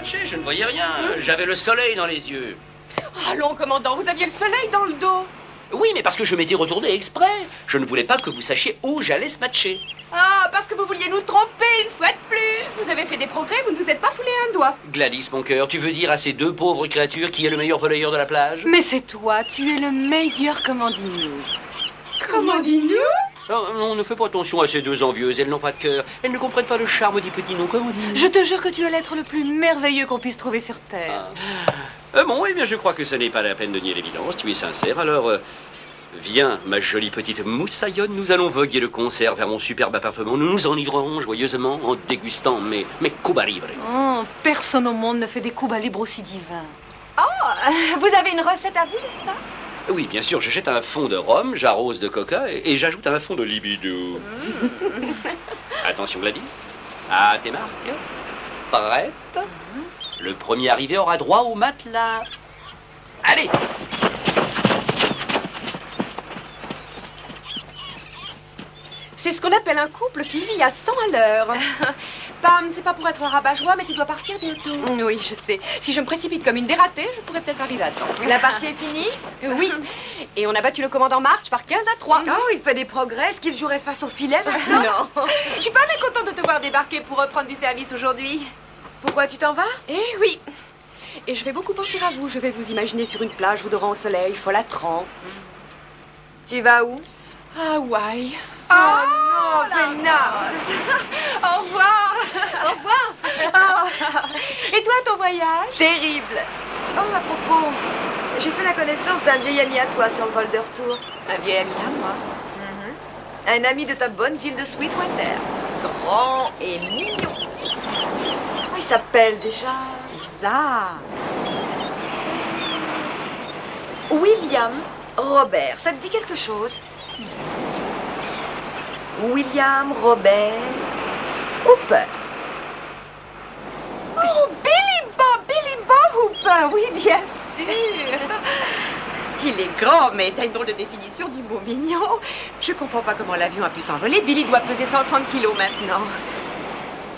matché, je ne voyais rien. J'avais le soleil dans les yeux. Allons, commandant, vous aviez le soleil dans le dos. Oui, mais parce que je m'étais retourné exprès. Je ne voulais pas que vous sachiez où j'allais se matcher. Ah, parce que vous vouliez nous tromper une fois de plus. Vous avez fait des progrès, vous ne vous êtes pas foulé un doigt. Gladys, mon cœur, tu veux dire à ces deux pauvres créatures qui est le meilleur volleyeur de la plage? Mais c'est toi, tu es le meilleur commandino. Commandino? Non, ne fais pas attention à ces deux envieuses, elles n'ont pas de cœur. Elles ne comprennent pas le charme des petits noms, comme on dit. Je te jure que tu es l'être le plus merveilleux qu'on puisse trouver sur Terre. Bon, eh bien, je crois que ce n'est pas la peine de nier l'évidence, tu es sincère, alors... viens, ma jolie petite moussaillonne, nous allons voguer le concert vers mon superbe appartement. Nous nous enivrerons joyeusement en dégustant mes Cuba Libre. Oh, personne au monde ne fait des Cuba Libre aussi divins. Oh, vous avez une recette à vous, n'est-ce pas? Oui, bien sûr, je jette un fond de rhum, j'arrose de coca et j'ajoute un fond de libido. Attention, Gladys. À tes marques. Prête. Le premier arrivé aura droit au matelas. Allez! C'est ce qu'on appelle un couple qui vit à 100 à l'heure. Pam, c'est pas pour être rabat-joie, mais tu dois partir bientôt. Oui, je sais. Si je me précipite comme une dératée, je pourrais peut-être arriver à temps. La partie est finie? Oui. Et on a battu le commandant March par 15-3. Oh, il fait des progrès. Est-ce qu'il jouerait face au filet maintenant? Non. Je suis pas mécontente de te voir débarquer pour reprendre du service aujourd'hui. Pourquoi tu t'en vas? Eh oui. Et je vais beaucoup penser à vous. Je vais vous imaginer sur une plage, vous dorant au soleil, folâtrant. Tu vas où? À Hawaï. Oh, non, Vénas. Au revoir. Au revoir. Oh. Et toi, ton voyage? Terrible. Oh, à propos, j'ai fait la connaissance d'un vieil ami à toi sur le vol de retour. Un vieil ami à moi. Un ami de ta bonne ville de Sweetwater. Grand et mignon. Comment il s'appelle déjà? Ça. William Robert. Ça te dit quelque chose? William Robert Hooper. Oh, Billy Bob Hooper, oui, bien sûr. Il est grand, mais t'as une drôle de définition du mot mignon. Je comprends pas comment l'avion a pu s'envoler. Billy doit peser 130 kilos maintenant.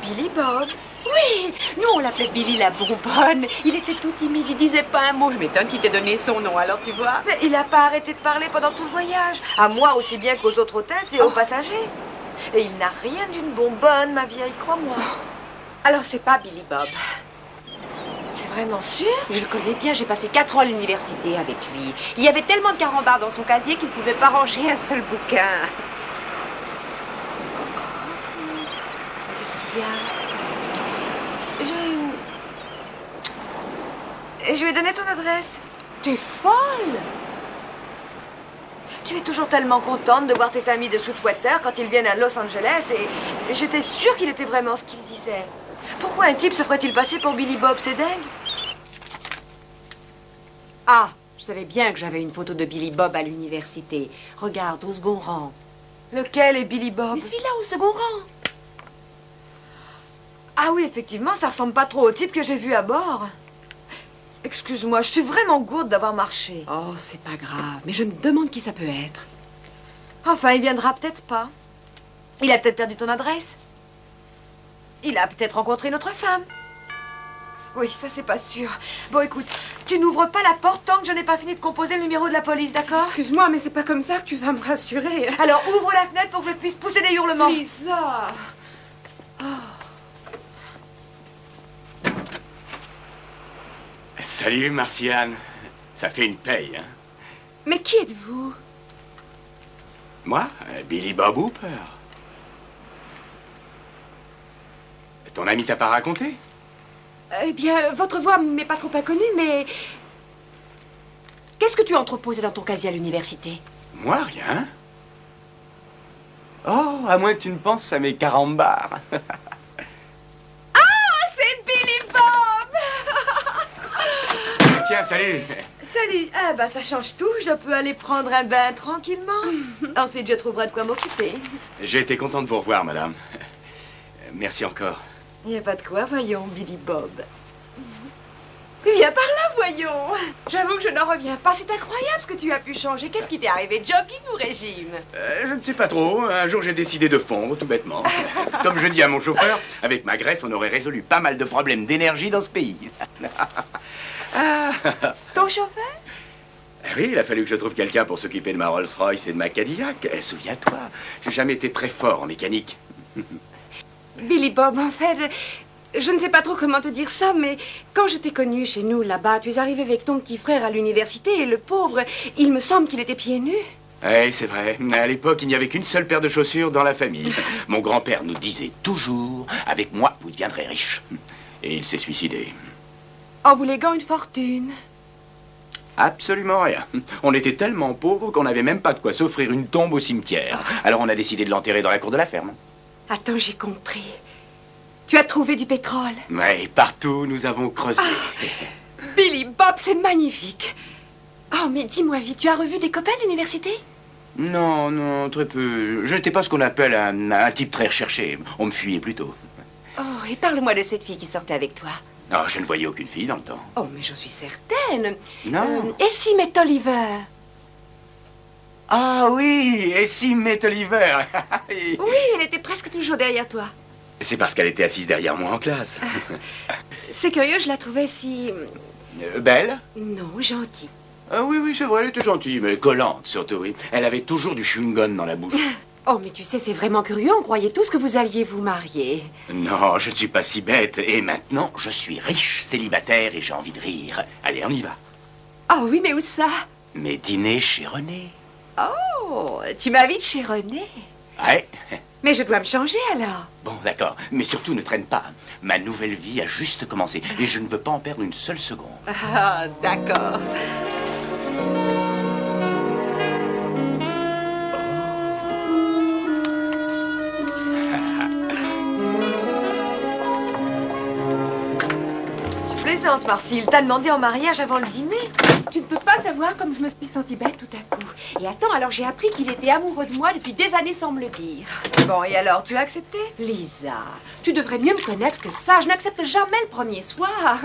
Billy Bob? Oui, nous on l'appelait Billy la bonbonne. Il était tout timide, il disait pas un mot. Je m'étonne qu'il t'ait donné son nom, alors tu vois. Mais il n'a pas arrêté de parler pendant tout le voyage. À moi aussi bien qu'aux autres hôtesses et aux passagers. Et il n'a rien d'une bonbonne, ma vieille, crois-moi. Alors c'est pas Billy Bob. T'es vraiment sûr? Je le connais bien, j'ai passé 4 ans à l'université avec lui. Il y avait tellement de carambars dans son casier qu'il ne pouvait pas ranger un seul bouquin. Qu'est-ce qu'il y a? Je lui ai donné ton adresse. T'es folle! Tu es toujours tellement contente de voir tes amis de Sweetwater quand ils viennent à Los Angeles et j'étais sûre qu'il était vraiment ce qu'il disait. Pourquoi un type se ferait-il passer pour Billy Bob? C'est dingue. Ah, je savais bien que j'avais une photo de Billy Bob à l'université. Regarde, au second rang. Lequel est Billy Bob? Mais celui-là, au second rang. Ah oui, effectivement, ça ressemble pas trop au type que j'ai vu à bord. Excuse-moi, je suis vraiment gourde d'avoir marché. Oh, c'est pas grave, mais je me demande qui ça peut être. Enfin, il viendra peut-être pas. Il a peut-être perdu ton adresse. Il a peut-être rencontré une autre femme. Oui, ça c'est pas sûr. Bon, écoute, tu n'ouvres pas la porte tant que je n'ai pas fini de composer le numéro de la police, d'accord? Excuse-moi, mais c'est pas comme ça que tu vas me rassurer. Alors ouvre la fenêtre pour que je puisse pousser des hurlements. Lisa! Salut, Marciane. Ça fait une paye, hein? Mais qui êtes-vous? Moi, Billy Bob Hooper. Ton ami t'a pas raconté? Eh bien, votre voix m'est pas trop inconnue, mais... Qu'est-ce que tu entreposais dans ton casier à l'université? Moi, rien. Oh, à moins que tu ne penses à mes carambars. C'est Billy Bob! Tiens, salut. Salut. Ah bah ça change tout. Je peux aller prendre un bain tranquillement. Ensuite, je trouverai de quoi m'occuper. J'ai été content de vous revoir, madame. Merci encore. Il n'y a pas de quoi, voyons, Billy Bob. Viens par là, voyons. J'avoue que je n'en reviens pas. C'est incroyable ce que tu as pu changer. Qu'est-ce qui t'est arrivé, jogging ou régime? Je ne sais pas trop. Un jour, j'ai décidé de fondre, tout bêtement. Comme je dis à mon chauffeur, avec ma graisse, on aurait résolu pas mal de problèmes d'énergie dans ce pays. Ton chauffeur? Oui, il a fallu que je trouve quelqu'un pour s'occuper de ma Rolls-Royce et de ma Cadillac. Souviens-toi, j'ai jamais été très fort en mécanique. Billy Bob, en fait, je ne sais pas trop comment te dire ça, mais quand je t'ai connu chez nous, là-bas, tu es arrivé avec ton petit frère à l'université et le pauvre, il me semble qu'il était pieds nus. Oui, c'est vrai. À l'époque, il n'y avait qu'une seule paire de chaussures dans la famille. Mon grand-père nous disait toujours, avec moi, vous deviendrez riche. Et il s'est suicidé. En vous léguant une fortune. Absolument rien. On était tellement pauvres qu'on n'avait même pas de quoi s'offrir une tombe au cimetière. Alors on a décidé de l'enterrer dans la cour de la ferme. Attends, j'ai compris. Tu as trouvé du pétrole. Oui, partout nous avons creusé. Billy Bob, c'est magnifique. Oh, mais dis-moi vite, tu as revu des copains de l'université? Non, non, très peu. Je n'étais pas ce qu'on appelle un type très recherché. On me fuyait plutôt. Oh, et parle-moi de cette fille qui sortait avec toi. Oh, je ne voyais aucune fille dans le temps. Oh, mais je suis certaine. Non. Essie met Oliver. Ah oui, Essie met Oliver. Oui, elle était presque toujours derrière toi. C'est parce qu'elle était assise derrière moi en classe. C'est curieux, je la trouvais si... Belle? Non, gentille. Ah oui, oui, c'est vrai, elle était gentille, mais collante surtout, oui. Elle avait toujours du chewing-gum dans la bouche. Oh, mais tu sais, c'est vraiment curieux. On croyait tous que vous alliez vous marier. Non, je ne suis pas si bête. Et maintenant, je suis riche, célibataire et j'ai envie de rire. Allez, on y va. Ah oui, mais où ça? Mes dîners chez René. Oh, tu m'invites chez René? Ouais. Mais je dois me changer alors. Bon, d'accord. Mais surtout, ne traîne pas. Ma nouvelle vie a juste commencé et je ne veux pas en perdre une seule seconde. Ah, d'accord. Plaisante, Marcy. Il t'a demandé en mariage avant le dîner. Tu ne peux pas savoir comme je me suis sentie bête tout à coup. Et attends, alors j'ai appris qu'il était amoureux de moi depuis des années sans me le dire. Bon, et alors, tu as accepté? Lisa, tu devrais mieux me connaître que ça. Je n'accepte jamais le premier soir.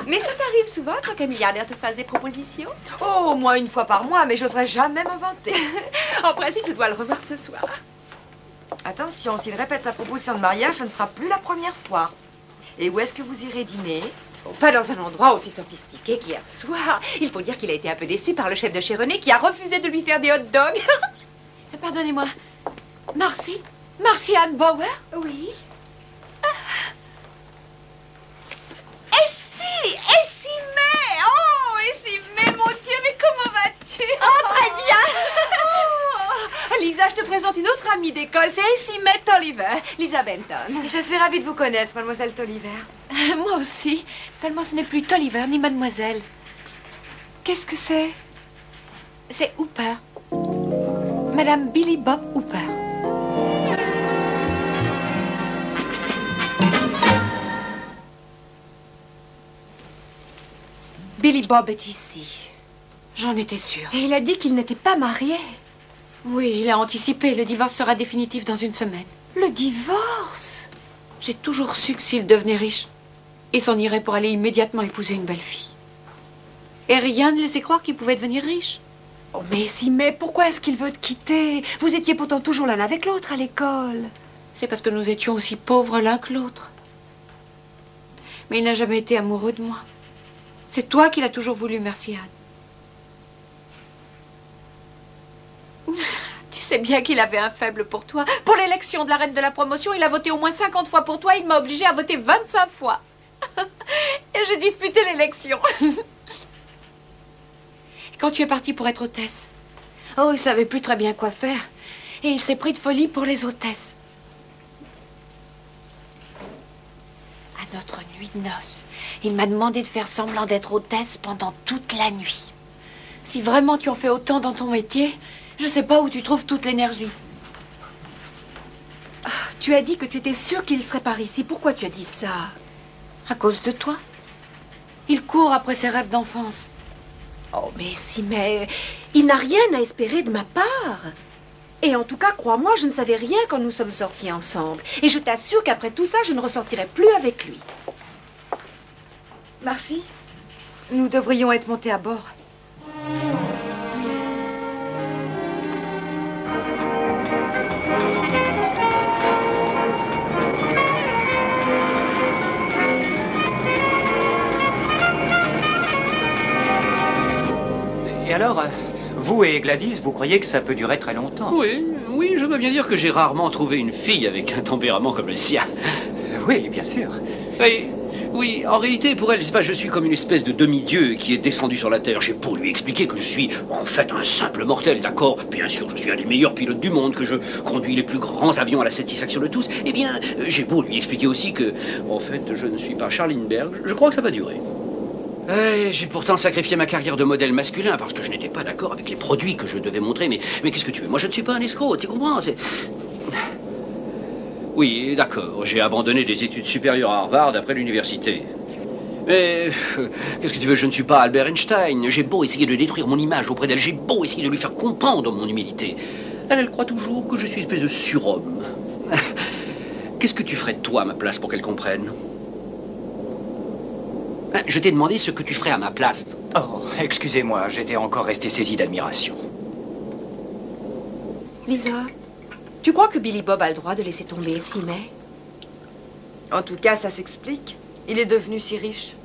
Mais ça t'arrive souvent, toi, qu'un milliardaire te fasse des propositions? Oh, au moins une fois par mois, mais j'oserais jamais m'inventer. En principe, je dois le revoir ce soir. Attention, s'il répète sa proposition de mariage, ce ne sera plus la première fois. Et où est-ce que vous irez dîner? Pas dans un endroit aussi sophistiqué qu'hier soir. Il faut dire qu'il a été un peu déçu par le chef de chez René qui a refusé de lui faire des hot dogs. Pardonnez-moi. Marcy? Marcy-Anne Bauer? Oui. Essie May! Oh, Essie May, mon Dieu, mais comment vas-tu? Oh, très bien! Oh, Lisa, je te présente une autre amie d'école, c'est Essie May Tolliver, Lisa Benton. Je suis ravie de vous connaître, mademoiselle Tolliver. Moi aussi. Seulement ce n'est plus Tolliver ni mademoiselle. Qu'est-ce que c'est? C'est Hooper. Madame Billy Bob Hooper. Billy Bob est ici. J'en étais sûre. Et il a dit qu'il n'était pas marié. Oui, il a anticipé. Le divorce sera définitif dans une semaine. Le divorce? J'ai toujours su que s'il devenait riche, il s'en irait pour aller immédiatement épouser une belle fille. Et rien ne laissait croire qu'il pouvait devenir riche. Oh, mais si, mais pourquoi est-ce qu'il veut te quitter? Vous étiez pourtant toujours l'un avec l'autre à l'école. C'est parce que nous étions aussi pauvres l'un que l'autre. Mais il n'a jamais été amoureux de moi. C'est toi qu'il a toujours voulu, merci Anne. Tu sais bien qu'il avait un faible pour toi. Pour l'élection de la reine de la promotion, il a voté au moins 50 fois pour toi. Il m'a obligée à voter 25 fois. Et j'ai disputé l'élection. Quand tu es partie pour être hôtesse, oh, il savait plus très bien quoi faire. Et il s'est pris de folie pour les hôtesses. À notre nuit de noces, il m'a demandé de faire semblant d'être hôtesse pendant toute la nuit. Si vraiment tu en fais autant dans ton métier, je sais pas où tu trouves toute l'énergie. Tu as dit que tu étais sûre qu'il serait par ici. Pourquoi tu as dit ça? À cause de toi. Il court après ses rêves d'enfance. Oh, mais si, mais il n'a rien à espérer de ma part. Et en tout cas, crois-moi, je ne savais rien quand nous sommes sortis ensemble. Et je t'assure qu'après tout ça, je ne ressortirai plus avec lui. Marcy, Nous devrions être montés à bord. Et alors, vous et Gladys, vous croyez que ça peut durer très longtemps? Oui, oui, je dois bien dire que j'ai rarement trouvé une fille avec un tempérament comme le sien. Oui, bien sûr. Oui, oui, en réalité, pour elle, c'est pas, je suis comme une espèce de demi-dieu qui est descendu sur la Terre. J'ai beau lui expliquer que je suis, en fait, un simple mortel, d'accord? Bien sûr, je suis un des meilleurs pilotes du monde, que je conduis les plus grands avions à la satisfaction de tous. Eh bien, j'ai beau lui expliquer aussi que, en fait, je ne suis pas Charles Lindbergh. Je crois que ça va durer. J'ai pourtant sacrifié ma carrière de modèle masculin parce que je n'étais pas d'accord avec les produits que je devais montrer. Mais qu'est-ce que tu veux? Moi, je ne suis pas un escroc, tu comprends? Oui, d'accord. J'ai abandonné des études supérieures à Harvard après l'université. Mais qu'est-ce que tu veux? Je ne suis pas Albert Einstein. J'ai beau essayer de détruire mon image auprès d'elle. J'ai beau essayer de lui faire comprendre mon humilité. Elle croit toujours que je suis une espèce de surhomme. Qu'est-ce que tu ferais de toi à ma place pour qu'elle comprenne? Je t'ai demandé ce que tu ferais à ma place. Oh, excusez-moi, j'étais encore resté saisi d'admiration. Lisa, tu crois que Billy Bob a le droit de laisser tomber Essie-May? En tout cas, ça s'explique. Il est devenu si riche.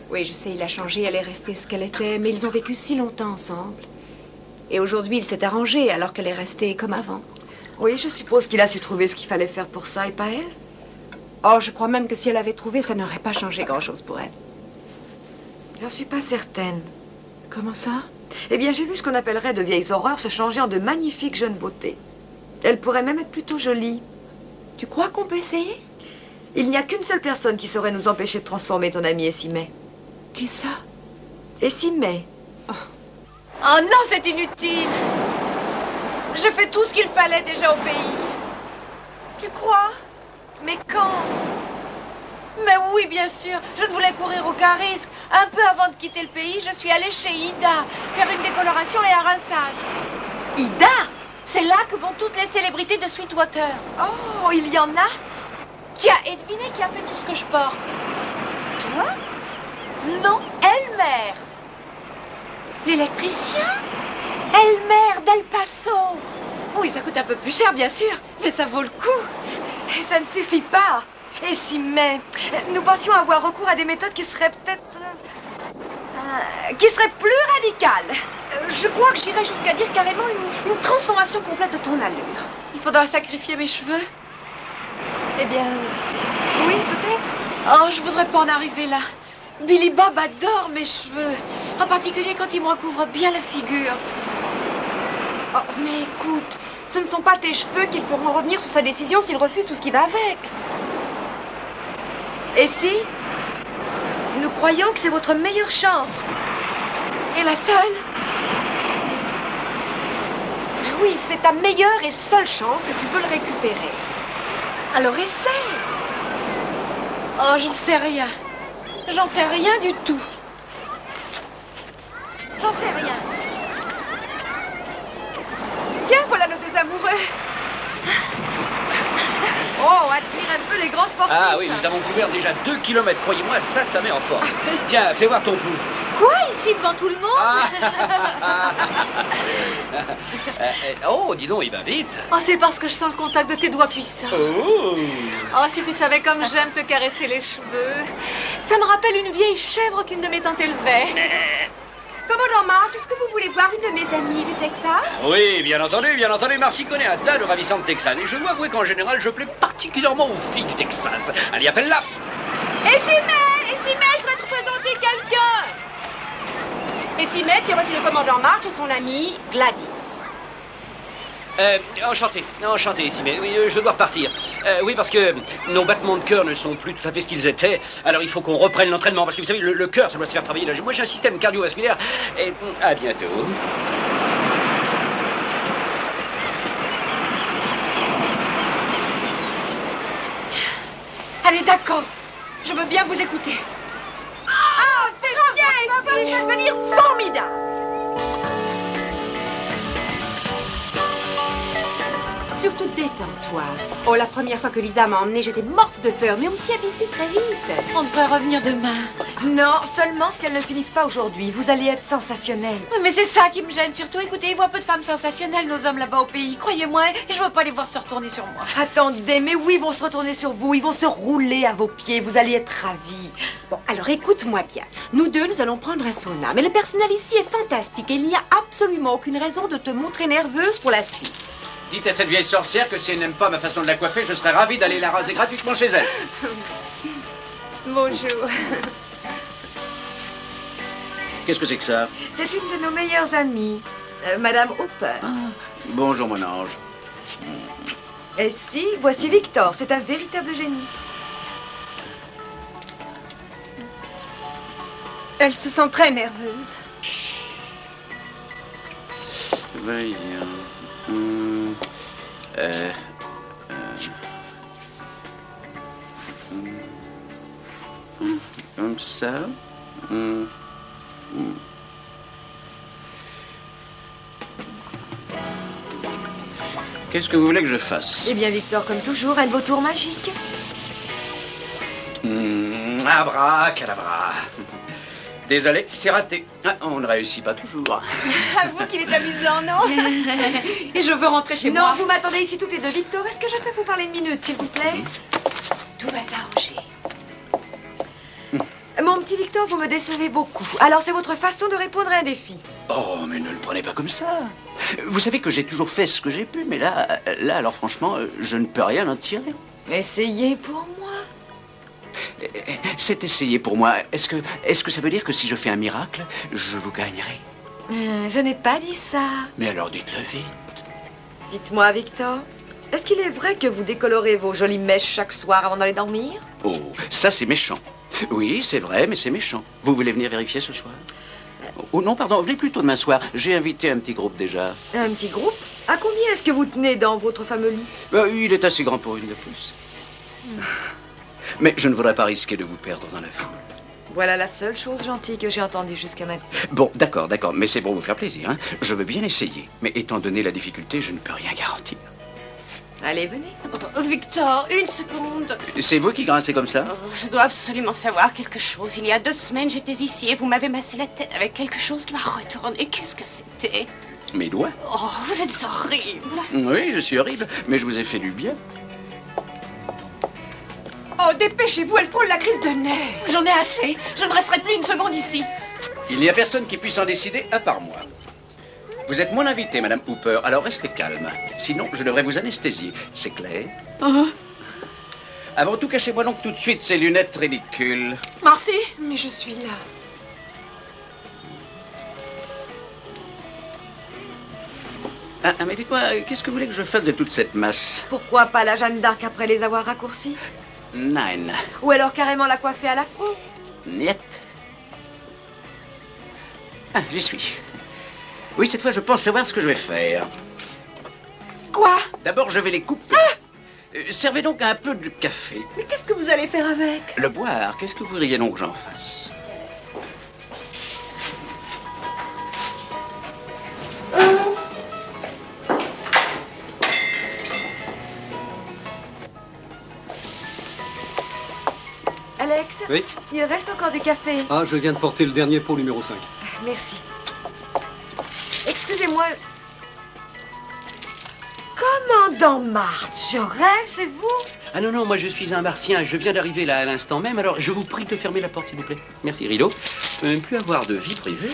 Oui, je sais, il a changé, elle est restée ce qu'elle était, mais ils ont vécu si longtemps ensemble. Et aujourd'hui, il s'est arrangé alors qu'elle est restée comme avant. Oui, je suppose qu'il a su trouver ce qu'il fallait faire pour ça et pas elle. Oh, je crois même que si elle avait trouvé, ça n'aurait pas changé grand-chose pour elle. J'en suis pas certaine. Comment ça? Eh bien, j'ai vu ce qu'on appellerait de vieilles horreurs se changer en de magnifiques jeunes beautés. Elle pourrait même être plutôt jolie. Tu crois qu'on peut essayer? Il n'y a qu'une seule personne qui saurait nous empêcher de transformer ton amie Essie-May. Qui ça? Essie-May. Oh non, c'est inutile! J'ai fait tout ce qu'il fallait déjà au pays. Tu crois? Mais quand? Mais oui, bien sûr. Je ne voulais courir aucun risque. Un peu avant de quitter le pays, je suis allée chez Ida faire une décoloration et un rinçage. Ida? C'est là que vont toutes les célébrités de Sweetwater. Oh, il y en a? Tiens, et devinez qui a fait tout ce que je porte? Toi? Non, Elmer. L'électricien? Elmer d'El Paso. Oui, ça coûte un peu plus cher, bien sûr, mais ça vaut le coup. Et ça ne suffit pas. Essie-May, nous pensions avoir recours à des méthodes qui seraient peut-être... qui seraient plus radicales. Je crois que j'irais jusqu'à dire carrément une transformation complète de ton allure. Il faudra sacrifier mes cheveux? Eh bien, oui, peut-être. Oh, je voudrais pas en arriver là. Billy Bob adore mes cheveux. En particulier quand il me recouvre bien la figure. Oh, mais écoute, ce ne sont pas tes cheveux qui le feront revenir sur sa décision s'il refuse tout ce qui va avec. Essie, nous croyons que c'est votre meilleure chance. Et la seule? Oui, c'est ta meilleure et seule chance et tu veux le récupérer. Alors essaye. Oh, j'en sais rien. J'en sais rien du tout. J'en sais rien. Tiens, voilà nos deux amoureux. Oh, admire un peu les grands sportifs. Ah oui, nous avons couvert déjà 2 kilomètres. Croyez-moi, ça met en forme. Tiens, fais voir ton pouls. Quoi, ici, devant tout le monde? Oh, dis donc, il va vite. Oh, c'est parce que je sens le contact de tes doigts puissants. Oh. Oh, si tu savais comme j'aime te caresser les cheveux. Ça me rappelle une vieille chèvre qu'une de mes tantes élevait. Commandant Marge, est-ce que vous voulez voir une de mes amies du Texas? Oui, bien entendu. Marcy connaît un tas de ravissantes Texanes. Et je dois avouer qu'en général, je plais particulièrement aux filles du Texas. Allez, appelle-la. Essie-May, je voudrais te présenter quelqu'un. Essie-May, tu as reçu le commandant Marge et son amie Gladys. Enchanté, Essie-May. Oui, je dois repartir. Oui, parce que nos battements de cœur ne sont plus tout à fait ce qu'ils étaient. Alors il faut qu'on reprenne l'entraînement. Parce que vous savez, le cœur, ça doit se faire travailler. Moi, j'ai un système cardiovasculaire. Et à bientôt. Allez, d'accord. Je veux bien vous écouter. Ah, c'est bien, ça va devenir formidable. surtout détends-toi. Oh, la première fois que Lisa m'a emmenée, j'étais morte de peur, mais on s'y habitue très vite. On devrait revenir demain. Non, seulement si elles ne finissent pas aujourd'hui. Vous allez être sensationnels. Oui, mais c'est ça qui me gêne surtout. Écoutez, ils voient peu de femmes sensationnelles, nos hommes là-bas au pays. Croyez-moi, et je veux pas les voir se retourner sur moi. Attendez, mais oui, ils vont se retourner sur vous. Ils vont se rouler à vos pieds. Vous allez être ravis. Bon, alors écoute-moi bien. Nous deux, nous allons prendre un sauna. Mais le personnel ici est fantastique et il n'y a absolument aucune raison de te montrer nerveuse pour la suite. Dites à cette vieille sorcière que si elle n'aime pas ma façon de la coiffer, je serais ravi d'aller la raser gratuitement chez elle. Bonjour. Qu'est-ce que c'est que ça? C'est une de nos meilleures amies, Madame Hooper. Bonjour, mon ange. Et si, voici Victor. C'est un véritable génie. Elle se sent très nerveuse. Voyons. Comme ça. Qu'est-ce que vous voulez que je fasse? Eh bien, Victor, comme toujours, un de vos tours magiques. Abracadabra. Désolé, c'est raté. Ah, on ne réussit pas toujours. Avoue qu'il est amusant, non? Et je veux rentrer chez Non, moi. vous m'attendez ici toutes les deux. Victor, est-ce que je peux vous parler une minute, s'il vous plaît? Tout va s'arranger. Mon petit Victor, vous me décevez beaucoup. Alors, c'est votre façon de répondre à un défi. Oh, mais ne le prenez pas comme ça. Vous savez que j'ai toujours fait ce que j'ai pu, mais là, alors franchement, je ne peux rien en tirer. Essayez pour moi. C'est essayé pour moi. Est-ce que ça veut dire que si je fais un miracle, je vous gagnerai? Je n'ai pas dit ça. Mais alors dites-le vite. Dites-moi, Victor, est-ce qu'il est vrai que vous décolorez vos jolies mèches chaque soir avant d'aller dormir? Oh, ça c'est méchant. Oui, c'est vrai, mais c'est méchant. Vous voulez venir vérifier ce soir? Oh non, pardon, venez plutôt demain soir. J'ai invité un petit groupe déjà. Un petit groupe? À combien est-ce que vous tenez dans votre fameux lit? Il est assez grand pour une de plus. Mais je ne voudrais pas risquer de vous perdre dans la foule. Voilà la seule chose gentille que j'ai entendue jusqu'à maintenant. Bon, d'accord, mais c'est pour vous faire plaisir. Hein. Je veux bien essayer. Mais étant donné la difficulté, je ne peux rien garantir. Allez, venez. Victor, une seconde. C'est vous qui grincez comme ça? Je dois absolument savoir quelque chose. Il y a 2 semaines, j'étais ici et vous m'avez massé la tête avec quelque chose qui m'a retourné. Qu'est-ce que c'était? Mes doigts? Oh, vous êtes horrible. Oui, je suis horrible, mais je vous ai fait du bien. Oh, dépêchez-vous, elle frôle la crise de nerfs. J'en ai assez. Je ne resterai plus une seconde ici. Il n'y a personne qui puisse en décider à part moi. Vous êtes mon invité, Madame Hooper, alors restez calme. Sinon, je devrais vous anesthésier. C'est clair? Avant tout, cachez-moi donc tout de suite ces lunettes ridicules. Merci, mais je suis là. Mais dites-moi, qu'est-ce que vous voulez que je fasse de toute cette masse? Pourquoi pas la Jeanne d'Arc après les avoir raccourcis? Nine. Ou alors carrément la coiffer à l'afro? Niet. J'y suis. Oui, cette fois, je pense savoir ce que je vais faire. Quoi? D'abord, je vais les couper. Servez donc un peu de café. Mais qu'est-ce que vous allez faire avec? Le boire, qu'est-ce que vous voudriez donc que j'en fasse? Alex? Oui? Il reste encore du café. Ah, je viens de porter le dernier pot numéro 5. Merci. Excusez-moi. Commandant March, je rêve, c'est vous? Ah non, moi je suis un martien. Je viens d'arriver là à l'instant même. Alors je vous prie de fermer la porte, s'il vous plaît. Merci, rideau. Ne plus avoir de vie privée.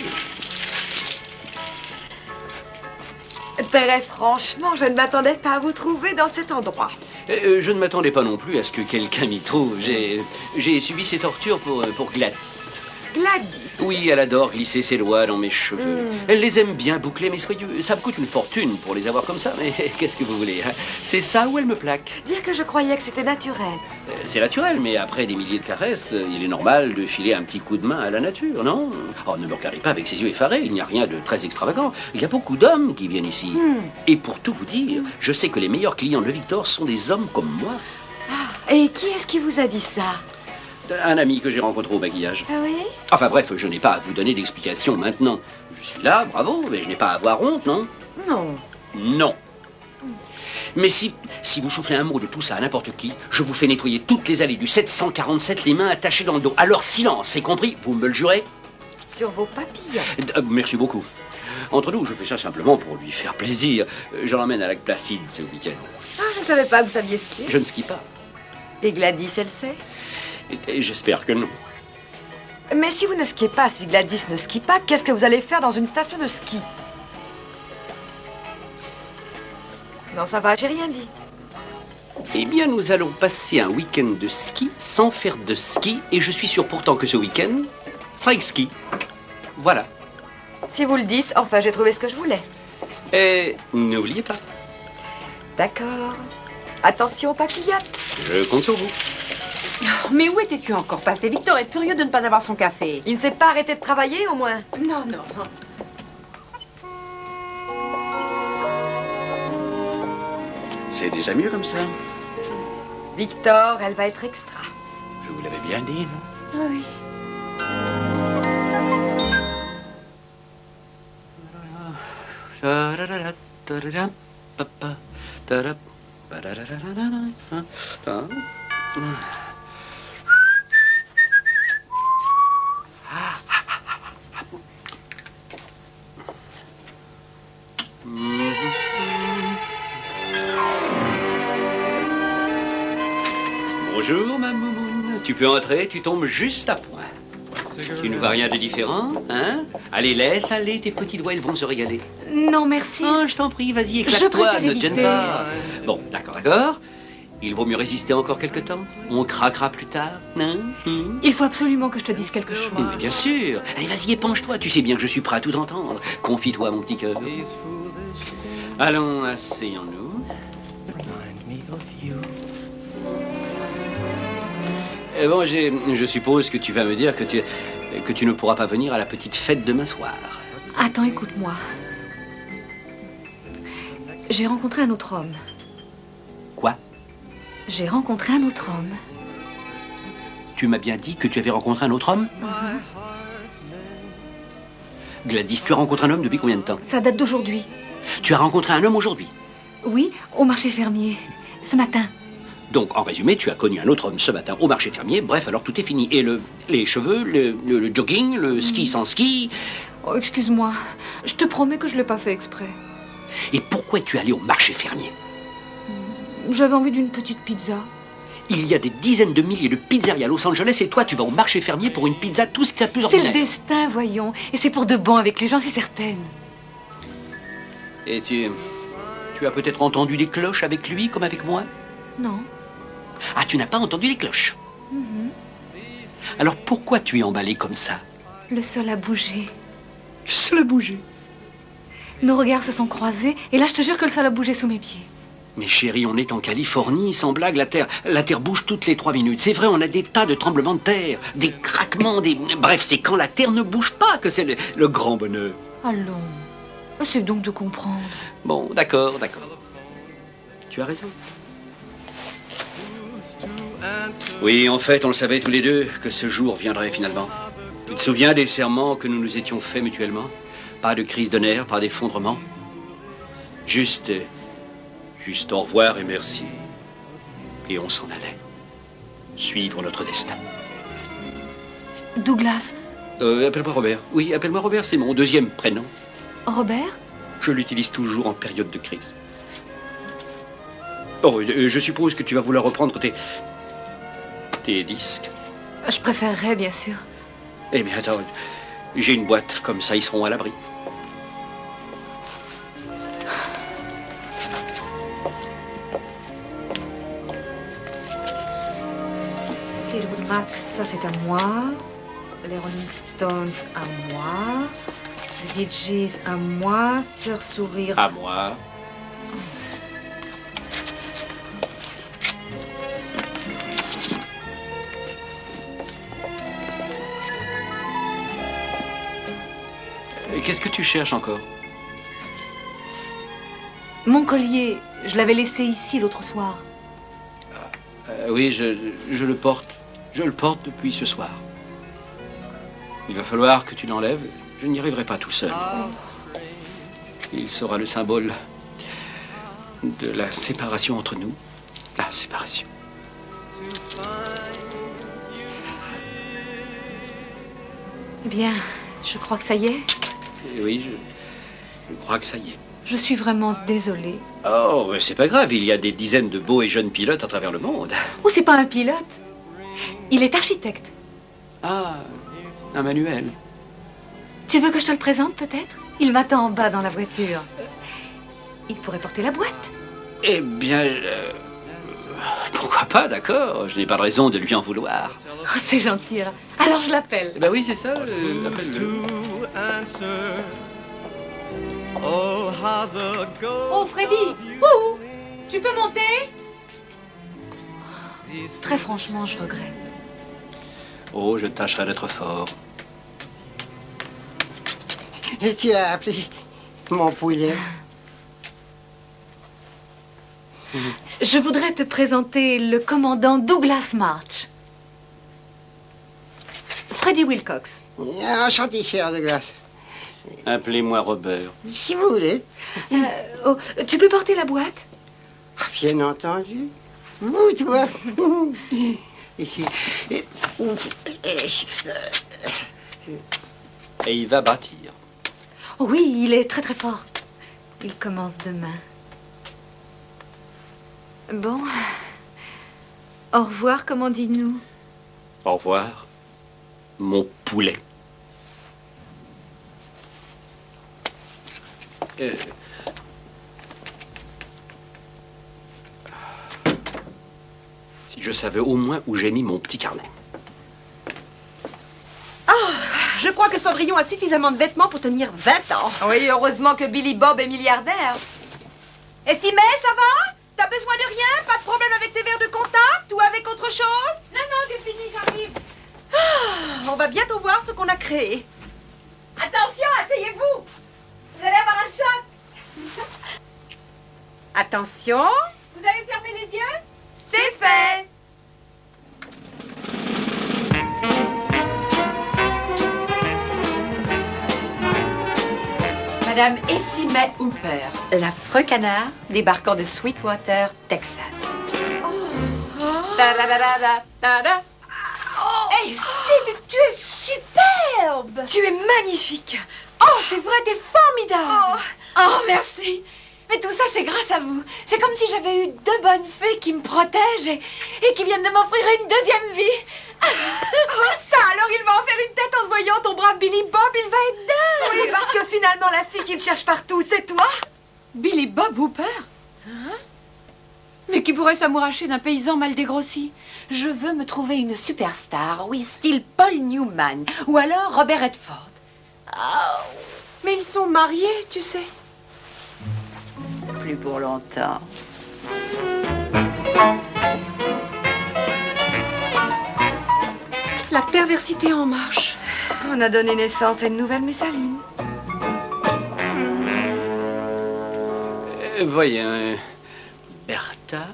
Très franchement, je ne m'attendais pas à vous trouver dans cet endroit. Je ne m'attendais pas non plus à ce que quelqu'un m'y trouve. J'ai subi ces tortures pour Gladys. Gladys. Oui, elle adore glisser ses doigts dans mes cheveux. Elle les aime bien bouclés, mais soyeux. Ça me coûte une fortune pour les avoir comme ça, mais qu'est-ce que vous voulez, hein? C'est ça où elle me plaque. Dire que je croyais que c'était naturel. C'est naturel, mais après des milliers de caresses, il est normal de filer un petit coup de main à la nature, non? Oh, ne me regardez pas avec ses yeux effarés, il n'y a rien de très extravagant. Il y a beaucoup d'hommes qui viennent ici. Et pour tout vous dire, je sais que les meilleurs clients de Victor sont des hommes comme moi. Et qui est-ce qui vous a dit ça? Un ami que j'ai rencontré au maquillage. Ah oui? Enfin bref, je n'ai pas à vous donner d'explications maintenant. Je suis là, bravo, mais je n'ai pas à avoir honte, non? Non. Non. Mais si vous soufflez un mot de tout ça à n'importe qui, je vous fais nettoyer toutes les allées du 747, les mains attachées dans le dos. Alors silence, c'est compris? Vous me le jurez? Sur vos papilles. Merci beaucoup. Entre nous, je fais ça simplement pour lui faire plaisir. Je l'emmène à Lac Placide ce week-end. Ah, je ne savais pas que vous saviez skier. Je ne skie pas. Et Gladys, elle sait? Et j'espère que non. Mais si vous ne skiez pas, si Gladys ne skie pas, qu'est-ce que vous allez faire dans une station de ski? Non, ça va, j'ai rien dit. Eh bien, nous allons passer un week-end de ski sans faire de ski. Et je suis sûr pourtant que ce week-end sera avec ski. Voilà. Si vous le dites, enfin, j'ai trouvé ce que je voulais. Et n'oubliez pas. D'accord. Attention aux papillotes. Je compte sur vous. Mais où étais-tu encore passé? Victor est furieux de ne pas avoir son café. Il ne s'est pas arrêté de travailler, au moins. Non, non. C'est déjà mieux comme ça. Victor, elle va être extra. Je vous l'avais bien dit, non? Oui. Bonjour, ma moumoune. Tu peux entrer, tu tombes juste à point. Tu ne vois rien de différent, hein? Allez, laisse aller, tes petits doigts, ils vont se régaler. Non, merci. Oh, je t'en prie, vas-y, Je éclate-toi, préfère ne te gêne éviter. pas. Bon, d'accord, d'accord. Il vaut mieux résister encore quelque temps. On craquera plus tard, hein? Il faut absolument que je te dise quelque chose. Mais bien sûr. Allez, vas-y, épanche-toi. Tu sais bien que je suis prêt à tout entendre. Confie-toi, mon petit cœur. Allons, asseyons-nous. Bon, je suppose que tu vas me dire que tu ne pourras pas venir à la petite fête demain soir. Attends, écoute-moi. J'ai rencontré un autre homme. Quoi? J'ai rencontré un autre homme. Tu m'as bien dit que tu avais rencontré un autre homme? Gladys, tu as rencontré un homme depuis combien de temps? Ça date d'aujourd'hui. Tu as rencontré un homme aujourd'hui? Oui, au marché fermier. Ce matin. Donc, en résumé, tu as connu un autre homme ce matin au marché fermier. Bref, alors tout est fini. Et les cheveux, le jogging, le ski sans ski. Oh, excuse-moi. Je te promets que je ne l'ai pas fait exprès. Et pourquoi es-tu allé au marché fermier? J'avais envie d'une petite pizza. Il y a des dizaines de milliers de pizzerias à Los Angeles et toi, tu vas au marché fermier pour une pizza, tout ce qu'il y a de plus C'est ordinaire. le destin, voyons. Et c'est pour de bon avec lui, j'en suis certaine. Et tu as peut-être entendu des cloches avec lui comme avec moi? Non. Ah, tu n'as pas entendu les cloches? Alors pourquoi tu es emballé comme ça? Le sol a bougé. Le sol a bougé. Nos regards se sont croisés et là, je te jure que le sol a bougé sous mes pieds. Mais chérie, on est en Californie, sans blague, la terre bouge toutes les 3 minutes. C'est vrai, on a des tas de tremblements de terre, des craquements, Bref, c'est quand la terre ne bouge pas que c'est le grand bonheur. Allons. Essaie donc de comprendre. Bon, d'accord, d'accord. Tu as raison. Oui, en fait, on le savait tous les deux que ce jour viendrait finalement. Tu te souviens des serments que nous nous étions faits mutuellement? Pas de crise de nerfs, pas d'effondrement. Juste au revoir et merci. Et on s'en allait. Suivre notre destin. Douglas. Appelle-moi Robert. Oui, appelle-moi Robert, c'est mon deuxième prénom. Robert? Je l'utilise toujours en période de crise. Oh, je suppose que tu vas vouloir reprendre tes disques. Je préférerais, bien sûr. Eh bien, attends, j'ai une boîte, comme ça ils seront à l'abri. Fleetwood Mac, ça c'est à moi. Les Rolling Stones à moi. Les Bee Gees à moi. Sœur Sourire. À moi. Qu'est-ce que tu cherches encore? Mon collier, je l'avais laissé ici l'autre soir. Oui, je le porte. Je le porte depuis ce soir. Il va falloir que tu l'enlèves. Je n'y arriverai pas tout seul. Il sera le symbole de la séparation entre nous. La séparation. Eh bien, je crois que ça y est. Et oui, je crois que ça y est. Je suis vraiment désolée. Oh, c'est pas grave, il y a des dizaines de beaux et jeunes pilotes à travers le monde. Oh, c'est pas un pilote. Il est architecte. Ah, un manuel. Tu veux que je te le présente, peut-être? Il m'attend en bas dans la voiture. Il pourrait porter la boîte. Eh bien, pourquoi pas, d'accord. Je n'ai pas de raison de lui en vouloir. Oh, c'est gentil. Alors je l'appelle. Eh ben oui, c'est ça, appelle-le. Oh, Freddy! Ouh! Tu peux monter? Très franchement, je regrette. Oh, je tâcherai d'être fort. Et tu as appelé mon poulet. Je voudrais te présenter le commandant Douglas March. Freddy Wilcox. Enchanté, cher Douglas. Appelez-moi Robert. Si vous voulez. Oh, tu peux porter la boîte? Bien entendu. Vous, toi. Ici. Et il va bâtir. Oh oui, il est très très fort. Il commence demain. Bon. Au revoir, comment dis-nous? Au revoir, mon poulet. Si je savais au moins où j'ai mis mon petit carnet. Je crois que Cendrillon a suffisamment de vêtements pour tenir 20 ans. Oui, heureusement que Billy Bob est milliardaire. Et Simé, ça va? T'as besoin de rien? Pas de problème avec tes verres de contact ou avec autre chose? Non, non, j'ai fini, j'arrive. On va bientôt voir ce qu'on a créé. Attention, asseyez-vous. Vous allez avoir un choc. Attention, Vous avez fermé les yeux? c'est fait. Madame Essimé Hooper, l'affreux canard débarquant de Sweetwater, Texas. Ta-da-da-da-da-da. Hey, tu es superbe! Tu es magnifique. Oh, c'est vrai, t'es formidable! Oh, merci. Mais tout ça, c'est grâce à vous. C'est comme si j'avais eu deux bonnes fées qui me protègent et qui viennent de m'offrir une deuxième vie. Oh, ça, alors il va en faire une tête en te voyant, ton brave Billy Bob, il va être dingue. Oui, parce que finalement, la fille qu'il cherche partout, c'est toi. Billy Bob Hooper? Mais qui pourrait s'amouracher d'un paysan mal dégrossi? Je veux me trouver une superstar, oui, style Paul Newman, ou alors Robert Redford. Oh. Mais ils sont mariés, tu sais. Plus pour longtemps. La perversité en marche. On a donné naissance à une nouvelle Messaline. Voyons, Bertha.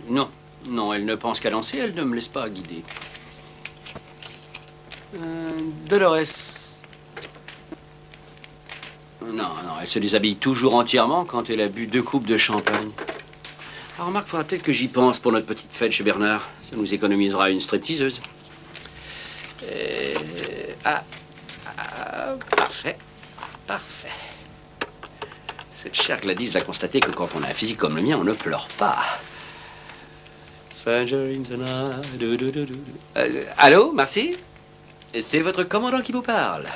Non, non, elle ne pense qu'à danser, elle ne me laisse pas guider. Dolores. Non, non, elle se déshabille toujours entièrement quand elle a bu 2 coupes de champagne. Alors, remarque, il faudra peut-être que j'y pense pour notre petite fête chez Bernard. Ça nous économisera une stripteaseuse. Parfait. Parfait. Cette chère Gladys l'a constaté que quand on a un physique comme le mien, on ne pleure pas. Stranger in the night. Allô, Marcy? C'est votre commandant qui vous parle.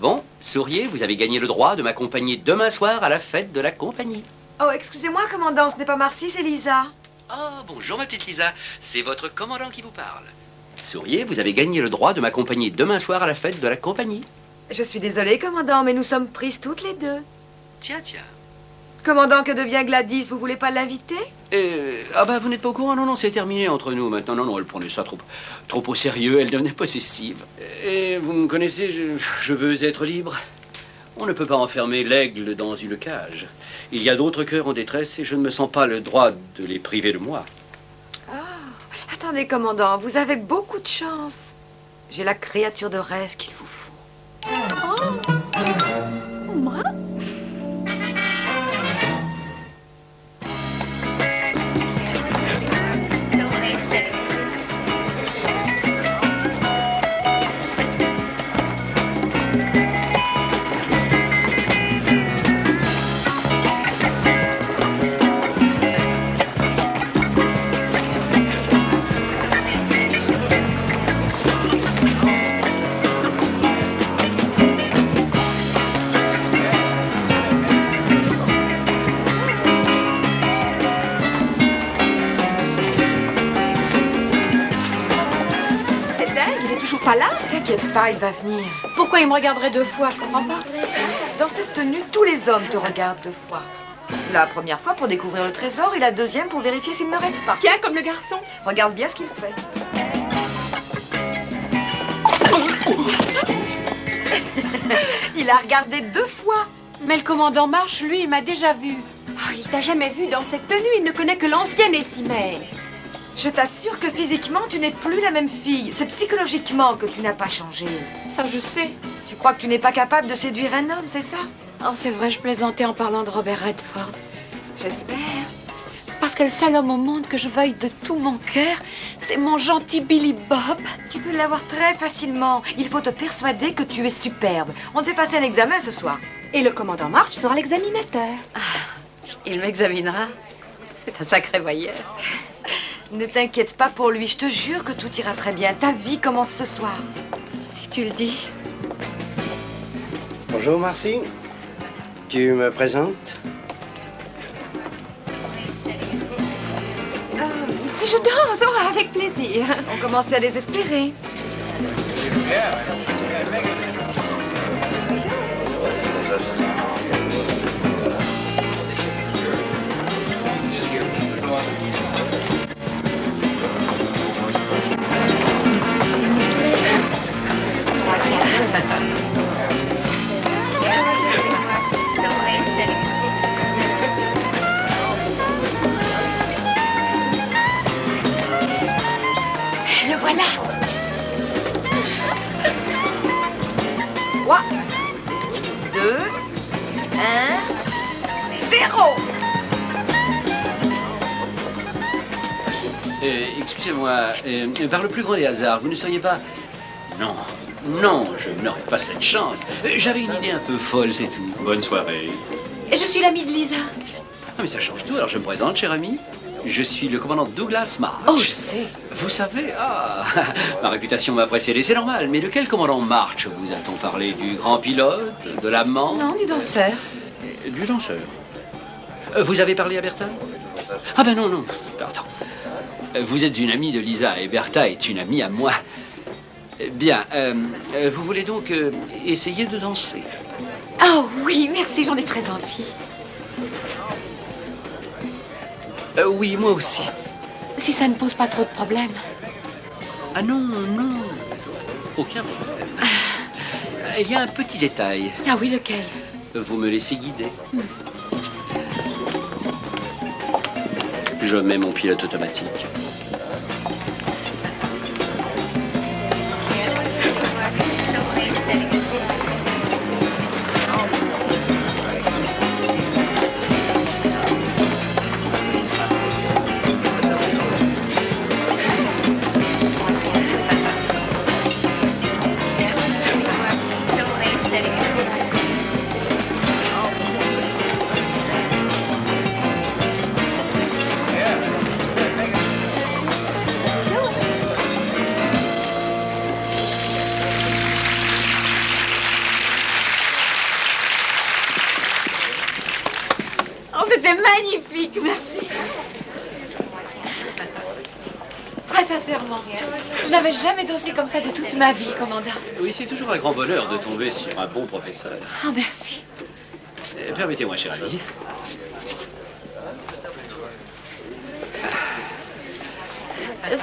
Bon, souriez, vous avez gagné le droit de m'accompagner demain soir à la fête de la compagnie. Oh, excusez-moi, commandant, ce n'est pas Marcy, c'est Lisa. Oh, bonjour ma petite Lisa, c'est votre commandant qui vous parle. Souriez, vous avez gagné le droit de m'accompagner demain soir à la fête de la compagnie. Je suis désolée, commandant, mais nous sommes prises toutes les deux. Tiens, tiens. Commandant, que devient Gladys? Vous voulez pas l'inviter? Ah bah vous n'êtes pas au courant? Non, non, c'est terminé entre nous maintenant. Non, non, elle prenait ça trop au sérieux, elle devenait possessive. Et vous me connaissez, je veux être libre. On ne peut pas enfermer l'aigle dans une cage. Il y a d'autres cœurs en détresse et je ne me sens pas le droit de les priver de moi. Attendez, commandant, vous avez beaucoup de chance. J'ai la créature de rêve qu'il vous faut. Moi? pas là? T'inquiète pas, il va venir. Pourquoi il me regarderait 2 fois? Je comprends pas. Dans cette tenue, tous les hommes te regardent 2 fois. La première fois pour découvrir le trésor et la deuxième pour vérifier s'il ne rêve pas. Tiens, comme le garçon. Regarde bien ce qu'il fait. Il a regardé 2 fois. Mais le commandant March, lui, il m'a déjà vu. Oh, il t'a jamais vu dans cette tenue. Il ne connaît que l'ancienne Essimé. Je t'assure que physiquement, tu n'es plus la même fille. C'est psychologiquement que tu n'as pas changé. Ça, je sais. Tu crois que tu n'es pas capable de séduire un homme, c'est ça? Oh, c'est vrai, je plaisantais en parlant de Robert Redford. J'espère. Parce que le seul homme au monde que je veuille de tout mon cœur, c'est mon gentil Billy Bob. Tu peux l'avoir très facilement. Il faut te persuader que tu es superbe. On te fait passer un examen ce soir. Et le commandant March sera l'examinateur. Il m'examinera. C'est un sacré voyeur. Ne t'inquiète pas pour lui. Je te jure que tout ira très bien. Ta vie commence ce soir. Si tu le dis. Bonjour, Marcy. Tu me présentes? Si je danse, oh, avec plaisir. On commençait à désespérer. Le voilà. 3, 2, 1, 0. Excusez-moi, par le plus grand des hasards, vous ne seriez pas... Non, non, je n'aurais pas cette chance. J'avais une idée un peu folle, c'est tout. Bonne soirée. Et je suis l'amie de Lisa. Ah, mais ça change tout, alors je me présente, cher ami. Je suis le commandant Douglas March. Oh, je sais. Vous savez, ma réputation m'a précédé, c'est normal. Mais de quel commandant March vous a-t-on parlé? Du grand pilote? De l'amant? Non, du danseur. Du danseur. Vous avez parlé à Bertha? Ah ben non, non, pardon. Vous êtes une amie de Lisa et Bertha est une amie à moi. Bien, vous voulez donc essayer de danser? Oh oui, merci, j'en ai très envie. Oui, moi aussi. Si ça ne pose pas trop de problèmes. Ah non, non, aucun problème. Il y a un petit détail. Ah oui, lequel? Vous me laissez guider. Je mets mon pilote automatique. C'était magnifique, merci. Très sincèrement, je n'avais jamais dansé comme ça de toute ma vie, commandant. Oui, c'est toujours un grand bonheur de tomber sur un bon professeur. Ah, merci. Permettez-moi, cher ami.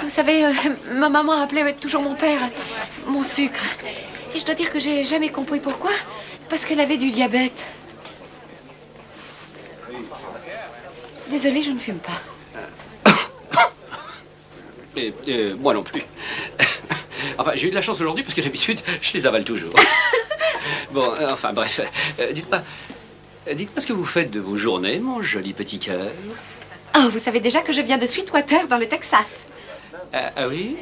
Vous savez, ma maman appelait toujours mon père mon sucre. Et je dois dire que j'ai jamais compris pourquoi. Parce qu'elle avait du diabète. Désolée, je ne fume pas. Moi non plus. Enfin, j'ai eu de la chance aujourd'hui parce que d'habitude, je les avale toujours. Bon, enfin, bref. Dites-moi ce que vous faites de vos journées, mon joli petit cœur. Oh, vous savez déjà que je viens de Sweetwater, dans le Texas. Ah oui?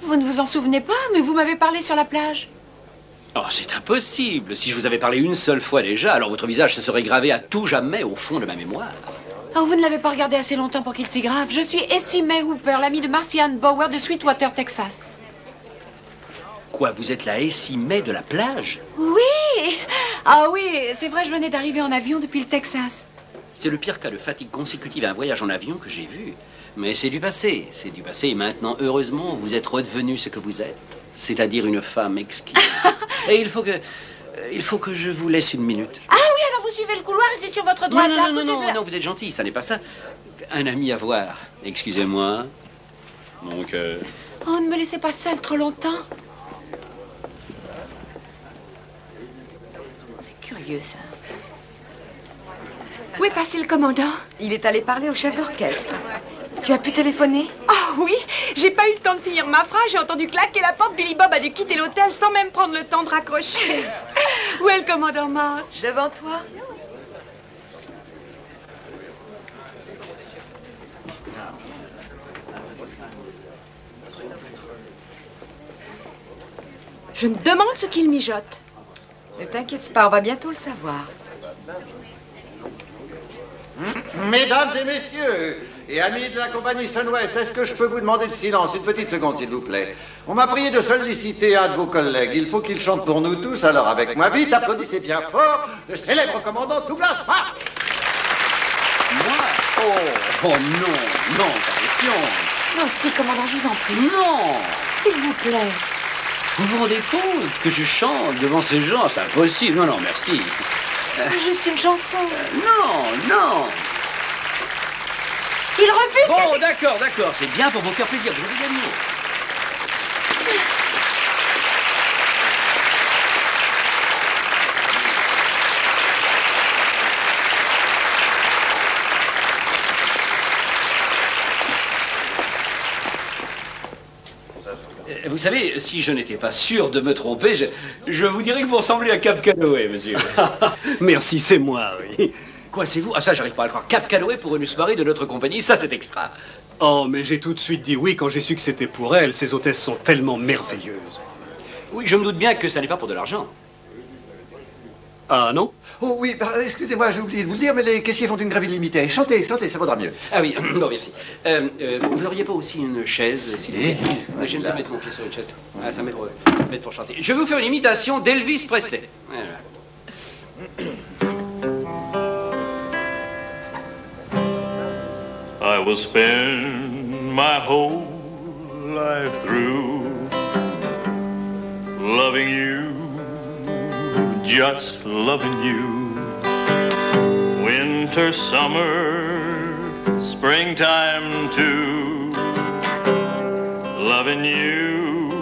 Vous ne vous en souvenez pas, mais vous m'avez parlé sur la plage. Oh, c'est impossible. Si je vous avais parlé une seule fois déjà, alors votre visage se serait gravé à tout jamais au fond de ma mémoire. Oh, vous ne l'avez pas regardé assez longtemps pour qu'il s'y grave. Je suis Essie May Hooper, l'amie de Marcy Ann Bower de Sweetwater, Texas. Quoi, vous êtes la Essie May de la plage? Oui! Ah oui, c'est vrai, je venais d'arriver en avion depuis le Texas. C'est le pire cas de fatigue consécutive à un voyage en avion que j'ai vu. Mais c'est du passé, c'est du passé. Et maintenant, heureusement, vous êtes redevenu ce que vous êtes. C'est-à-dire une femme exquise. Et il faut que je vous laisse une minute. Ah oui, alors vous suivez le couloir et c'est sur votre droite. Non, vous êtes gentil, ça n'est pas ça. Un ami à voir. Excusez-moi. Mon cœur. Oh, ne me laissez pas seule trop longtemps. C'est curieux, ça. Où est passé le commandant? Il est allé parler au chef d'orchestre. Tu as pu téléphoner? Ah oui, j'ai pas eu le temps de finir ma phrase, j'ai entendu claquer la porte, Billy Bob a dû quitter l'hôtel sans même prendre le temps de raccrocher. Où est le commandant March? Devant toi. Je me demande ce qu'il mijote. Ne t'inquiète pas, on va bientôt le savoir. Mesdames et messieurs, et amis de la compagnie Sunwest, est-ce que je peux vous demander le silence? Une petite seconde, s'il vous plaît. On m'a prié de solliciter un de vos collègues. Il faut qu'il chante pour nous tous, alors avec moi, vite, applaudissez bien fort le célèbre commandant Douglas March. Moi? Oh non, pas question. Oh si, commandant, je vous en prie. Non. S'il vous plaît. Vous vous rendez compte que je chante devant ces gens? C'est impossible. Non, merci. Juste une chanson. Non. Il refuse. Bon, d'accord. C'est bien pour vous faire plaisir. Vous avez gagné. Vous savez, si je n'étais pas sûr de me tromper, je vous dirais que vous ressemblez à Cap Calloway, monsieur. Merci, c'est moi, oui. Quoi, c'est vous? Ah, ça, j'arrive pas à le croire. Cap Calloway pour une soirée de notre compagnie, ça, c'est extra. Oh, mais j'ai tout de suite dit oui quand j'ai su que c'était pour elle. Ces hôtesses sont tellement merveilleuses. Oui, je me doute bien que ça n'est pas pour de l'argent. Ah, non? Oh oui, excusez-moi, j'ai oublié de vous le dire, mais les caissiers font une grève illimitée. Chantez, ça vaudra mieux. Ah oui, bon, merci. Vous n'auriez pas aussi une chaise, s'il vous plaît? Je viens de mettre mon pied sur une chaise. Ah, ça m'aide pour chanter. Je vais vous faire une imitation d'Elvis Presley. Voilà. I will spend my whole life through loving you, just loving you. Winter, summer, springtime too. Loving you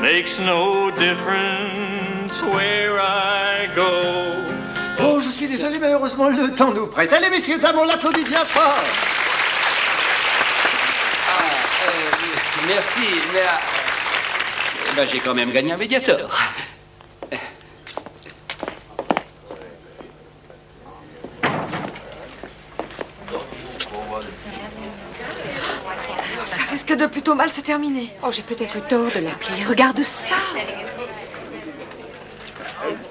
makes no difference where I go. Oh, je suis désolé, mais heureusement, le temps nous presse. Allez, messieurs, dames, on l'applaudit bien fort. Merci, mais j'ai quand même gagné un médiator. Ça risque de plutôt mal se terminer. Oh, j'ai peut-être eu tort de l'appeler. Regarde ça.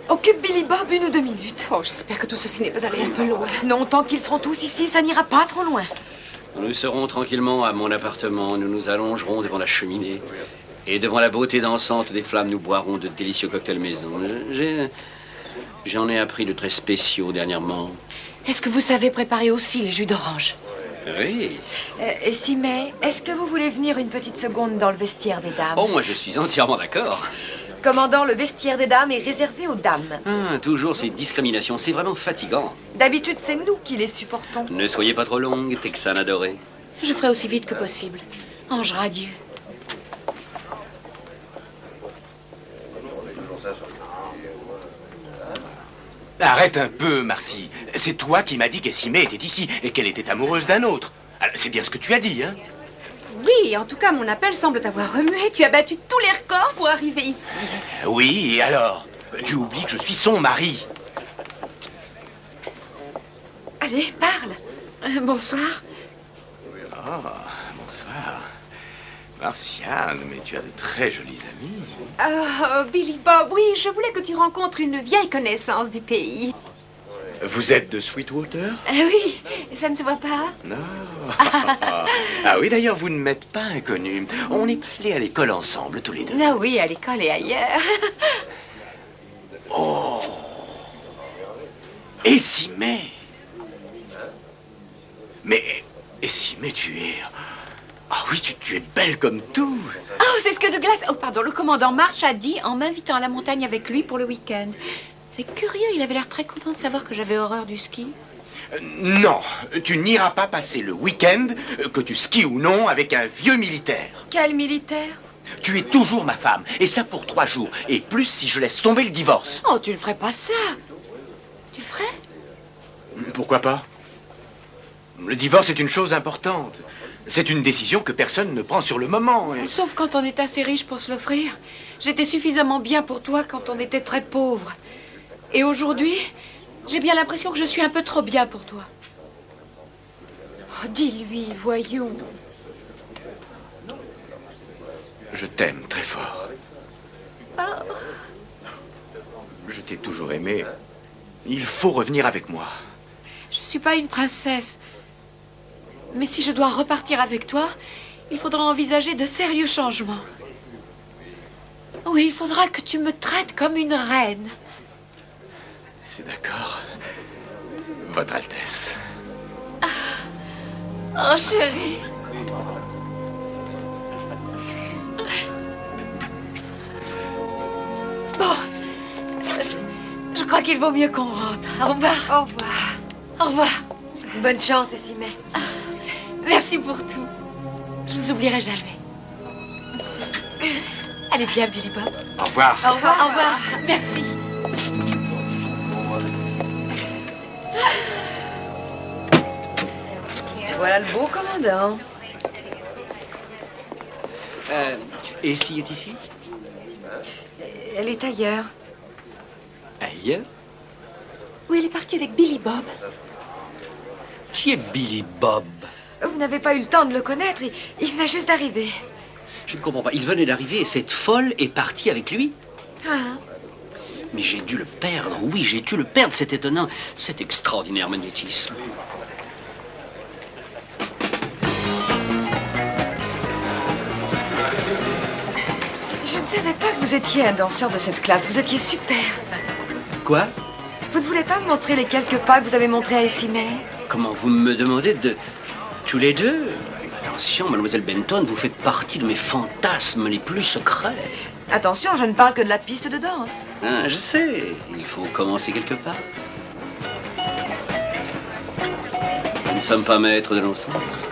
Occupe Billy Bob 1 ou 2 minutes. Oh, j'espère que tout ceci n'est pas allé un peu loin. Non, tant qu'ils seront tous ici, ça n'ira pas trop loin. Nous serons tranquillement à mon appartement. Nous nous allongerons devant la cheminée. Et devant la beauté dansante des flammes, nous boirons de délicieux cocktails maison. J'en ai appris de très spéciaux dernièrement. Est-ce que vous savez préparer aussi les jus d'orange? Oui. Et Simay, est-ce que vous voulez venir une petite seconde dans le vestiaire des dames? Oh, moi, je suis entièrement d'accord. Commandant, le vestiaire des dames est réservé aux dames. Toujours ces discriminations, c'est vraiment fatigant. D'habitude, c'est nous qui les supportons. Ne soyez pas trop longue, Texane adorée. Je ferai aussi vite que possible. Ange radieux. Arrête un peu, Marcy. C'est toi qui m'as dit qu'Essimé était ici et qu'elle était amoureuse d'un autre. C'est bien ce que tu as dit, hein? Oui, en tout cas, mon appel semble t'avoir remué. Tu as battu tous les records pour arriver ici. Oui, et alors? Tu oublies que je suis son mari. Allez, parle. Bonsoir. Oh, bonsoir. Martiane, mais tu as de très jolis amis. Oh, Billy Bob, oui, je voulais que tu rencontres une vieille connaissance du pays. Vous êtes de Sweetwater? Oui, ça ne se voit pas? Non. Ah oui, d'ailleurs, vous ne m'êtes pas inconnu. On est allés à l'école ensemble, tous les deux. Ah oui, à l'école et ailleurs. Oh, Essimé. Mais, Essimé, tu es... Ah oui, tu es belle comme tout. Oh, c'est ce que Douglas... Oh, pardon, le commandant March a dit en m'invitant à la montagne avec lui pour le week-end. C'est curieux, il avait l'air très content de savoir que j'avais horreur du ski. Non, tu n'iras pas passer le week-end, que tu skis ou non, avec un vieux militaire. Quel militaire? Tu es toujours ma femme, et ça pour 3 jours, et plus si je laisse tomber le divorce. Oh, tu ne ferais pas ça. Tu le ferais? Pourquoi pas? Le divorce est une chose importante. C'est une décision que personne ne prend sur le moment. Sauf quand on est assez riche pour se l'offrir. J'étais suffisamment bien pour toi quand on était très pauvre. Et aujourd'hui, j'ai bien l'impression que je suis un peu trop bien pour toi. Oh, dis-lui, voyons. Je t'aime très fort. Oh. Je t'ai toujours aimé. Il faut revenir avec moi. Je suis pas une princesse. Mais si je dois repartir avec toi, il faudra envisager de sérieux changements. Oui, il faudra que tu me traites comme une reine. C'est d'accord. Votre Altesse. Oh, chérie. Bon, je crois qu'il vaut mieux qu'on rentre. Au revoir. Au revoir. Au revoir. Bonne chance, Essimé. Merci pour tout. Je vous oublierai jamais. Allez, viens, Billy Bob. Au revoir. Au revoir. Au revoir. Merci. Voilà le beau commandant. Elsie est ici? Elle est ailleurs. Ailleurs? Oui, elle est partie avec Billy Bob. Qui est Billy Bob? Vous n'avez pas eu le temps de le connaître. Il venait juste d'arriver. Je ne comprends pas. Il venait d'arriver et cette folle est partie avec lui? Ah. Mais j'ai dû le perdre. Oui, j'ai dû le perdre. C'est étonnant. Cet extraordinaire magnétisme. Je ne savais pas que vous étiez un danseur de cette classe. Vous étiez super. Quoi? Vous ne voulez pas me montrer les quelques pas que vous avez montrés à Essimé? Comment vous me demandez de... Tous les deux? Attention, mademoiselle Benton, vous faites partie de mes fantasmes les plus secrets. Attention, je ne parle que de la piste de danse. Ah, je sais. Il faut commencer quelque part. Nous ne sommes pas maîtres de nos sens.